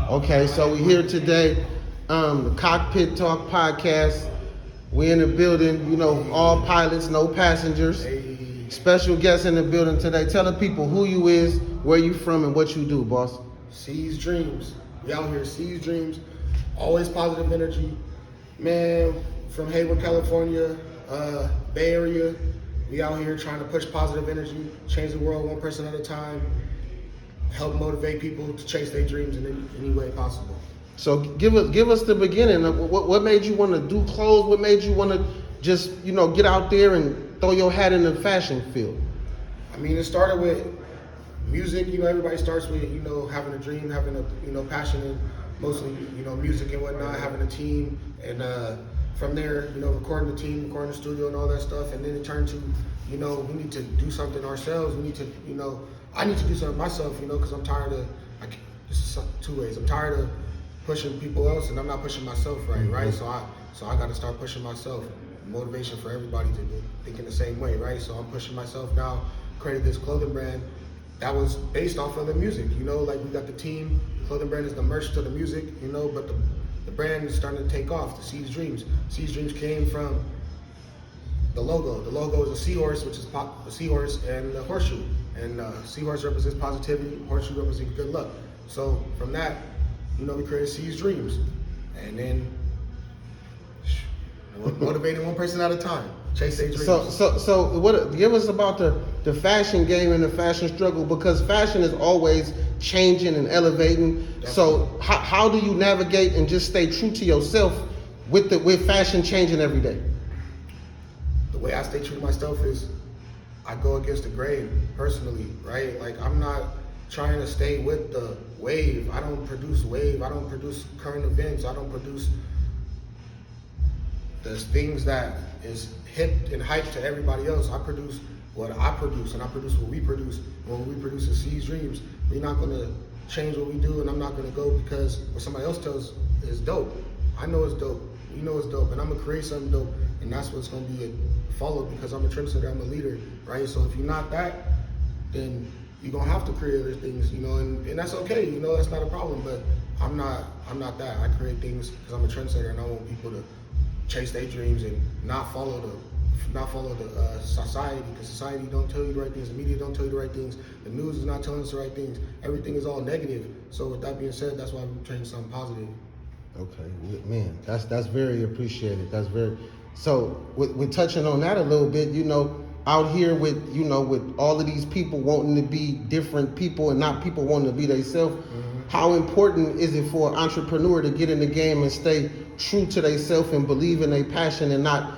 Okay, so we're here today, the Cockpit Talk podcast. We in the building, all pilots, no passengers. Special guest in the building today. Tell the people who you is, where you from, and what you do, boss. Seasdreams. We out here, Seasdreams. Always positive energy. Man, from Hayward, California, Bay Area. We out here trying to push positive energy, change the world one person at a time, help motivate people to chase their dreams in any way possible. So give us the beginning. What made you want to do clothes? What made you want to just, get out there and throw your hat in the fashion field? I mean, it started with music. Everybody starts with, having a dream, having a, passion in mostly, music and whatnot, having a team. And from there, recording the team, recording the studio and all that stuff. And then it turned to, we need to do something ourselves. We need to, I need to do something myself, because I'm tired of, this is two ways. I'm tired of pushing people else and I'm not pushing myself right? So I got to start pushing myself. Motivation for everybody to be thinking the same way, right? So I'm pushing myself now, created this clothing brand that was based off of the music, like we got the team, the clothing brand is the merch to the music, but the brand is starting to take off, the Seasdreams. Seasdreams came from the logo. The logo is a seahorse, which is a seahorse and a horseshoe. And seahorse represents positivity, horseshoe represents good luck. So from that, we created Seasdreams. And then motivating one person at a time, chase their dreams. So what? Give us about the fashion game and the fashion struggle, because fashion is always changing and elevating. Definitely. So how do you navigate and just stay true to yourself with fashion changing every day? The way I stay true to myself is I go against the grain personally, right? Like I'm not trying to stay with the wave. I don't produce wave. I don't produce current events. I don't produce there's things that is hip and hyped to everybody else. I produce what I produce, and I produce what we produce. And when we produce is Seasdreams, we're not gonna change what we do, and I'm not gonna go because what somebody else tells is dope. I know it's dope. We know it's dope, and I'm gonna create something dope, and that's what's gonna be followed because I'm a trendsetter, I'm a leader, right? So if you're not that, then you're gonna have to create other things, and that's okay, that's not a problem. But I'm not that. I create things because I'm a trendsetter, and I want people to chase their dreams and not follow the society, because society don't tell you the right things, the media don't tell you the right things, the news is not telling us the right things, everything is all negative. So with that being said, that's why we change something positive. Okay, man, that's very appreciated. So we're touching on that a little bit, out here with with all of these people wanting to be different people and not people wanting to be themselves. Mm-hmm. How important is it for an entrepreneur to get in the game and stay true to themselves and believe in their passion and not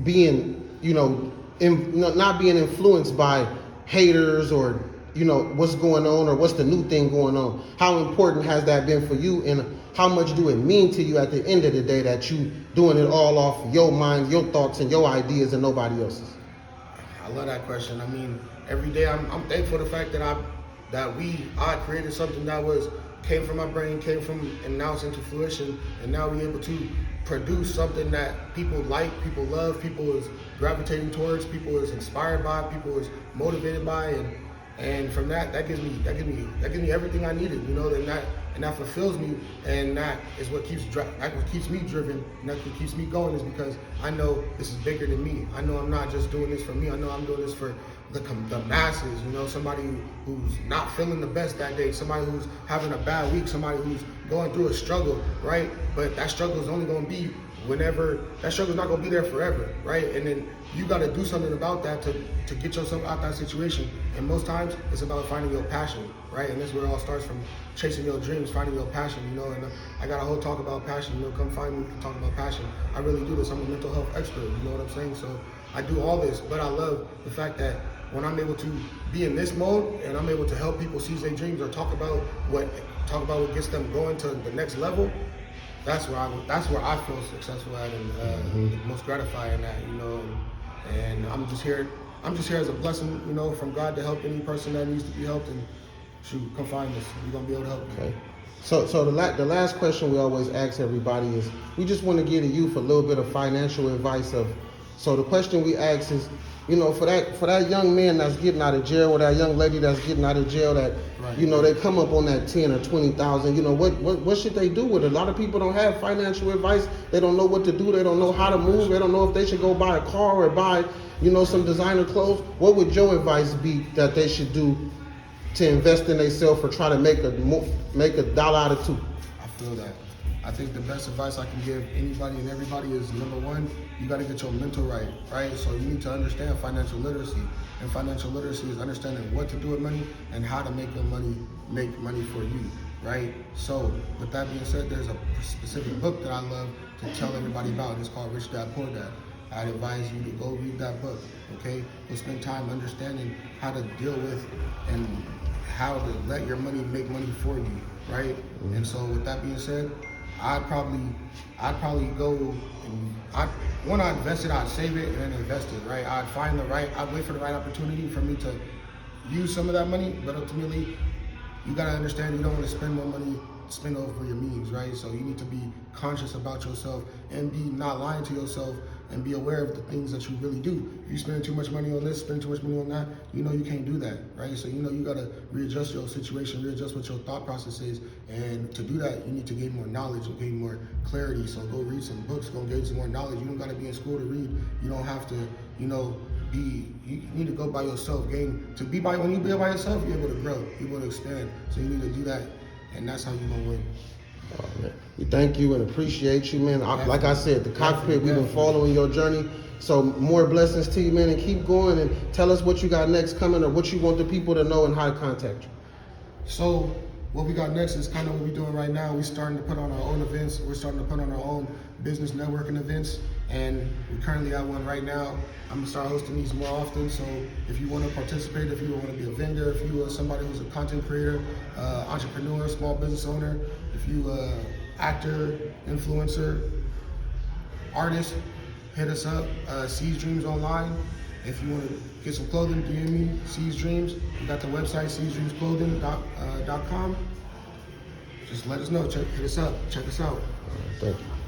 being, not being influenced by haters or, what's going on or what's the new thing going on? How important has that been for you, and how much do it mean to you at the end of the day that you doing it all off your mind, your thoughts, and your ideas and nobody else's? I love that question. I mean, every day I'm thankful for the fact that I created something that came from my brain, and now it's into fruition, and now we're able to produce something that people like, people love, people is gravitating towards, people is inspired by, people is motivated by, and from that gives me everything I needed, and that fulfills me, and that is what keeps me driven, and that's what keeps me going, is because I know this is bigger than me. I know I'm not just doing this for me. I know I'm doing this for the masses, somebody who's not feeling the best that day, somebody who's having a bad week, somebody who's going through a struggle, right? But that struggle is only going to be that struggle's not going to be there forever, right? And then you got to do something about that to get yourself out that situation. And most times it's about finding your passion, right? And that's where it all starts, from chasing your dreams, finding your passion, and I got a whole talk about passion, come find me, we can talk about passion. I really do this. I'm a mental health expert, you know what I'm saying? So I do all this, but I love the fact that when I'm able to be in this mode and I'm able to help people seize their dreams or talk about what gets them going to the next level, that's where I feel successful at, and most gratifying at, and I'm just here as a blessing, from God to help any person that needs to be helped, and come find us. We're gonna be able to help you. Okay. So the last question we always ask everybody is, we just want to give the youth a little bit of financial advice of So the question we ask is, you know, for that young man that's getting out of jail, or that young lady that's getting out of jail, that Right. you know they come up on that 10 or 20,000. You know, what should they do with it? A lot of people don't have financial advice. They don't know what to do. They don't know how to move. They don't know if they should go buy a car or buy, you know, some designer clothes. What would your advice be that they should do to invest in themselves or try to make a dollar out of two? I feel that. I think the best advice I can give anybody and everybody is, number one, you got to get your mental right? So you need to understand financial literacy. And financial literacy is understanding what to do with money and how to make money for you, right? So with that being said, there's a specific book that I love to tell everybody about. It's called Rich Dad Poor Dad. I'd advise you to go read that book, okay? Go spend time understanding how to deal with and how to let your money make money for you, right? Mm-hmm. And so with that being said, I'd probably go and I'd invest it, I'd save it and then invest it, right? I'd wait for the right opportunity for me to use some of that money, but ultimately you gotta understand you don't want to spend more money, spend over your means, right? So you need to be conscious about yourself and be not lying to yourself and be aware of the things that you really do. If you spend too much money on this, spend too much money on that, you know you can't do that, right? So you know you gotta readjust your situation, readjust what your thought process is, and to do that, you need to gain more knowledge and gain more clarity. So go read some books, go gain some more knowledge. You don't gotta be in school to read. You don't have to, you know, you need to go by yourself. When you be by yourself, you're able to grow, you're able to expand. So you need to do that, and that's how you're gonna win. Oh, man. We thank you and appreciate you, man. Like I said, the cockpit, we've been following your journey. So more blessings to you, man, and keep going and tell us what you got next coming or what you want the people to know and how to contact you. So what we got next is kind of what we're doing right now. We're starting to put on our own events. We're starting to put on our own business networking events, and we currently have one right now. I'm gonna start hosting these more often. So if you want to participate, if you want to be a vendor, if you are somebody who's a content creator, entrepreneur, small business owner, if you actor, influencer, artist, hit us up. Seasdreams online. If you want to get some clothing, DM me, Seasdreams. We got the website, seasdreamsclothing.com. Just let us know. Hit us up. Check us out. Thank you.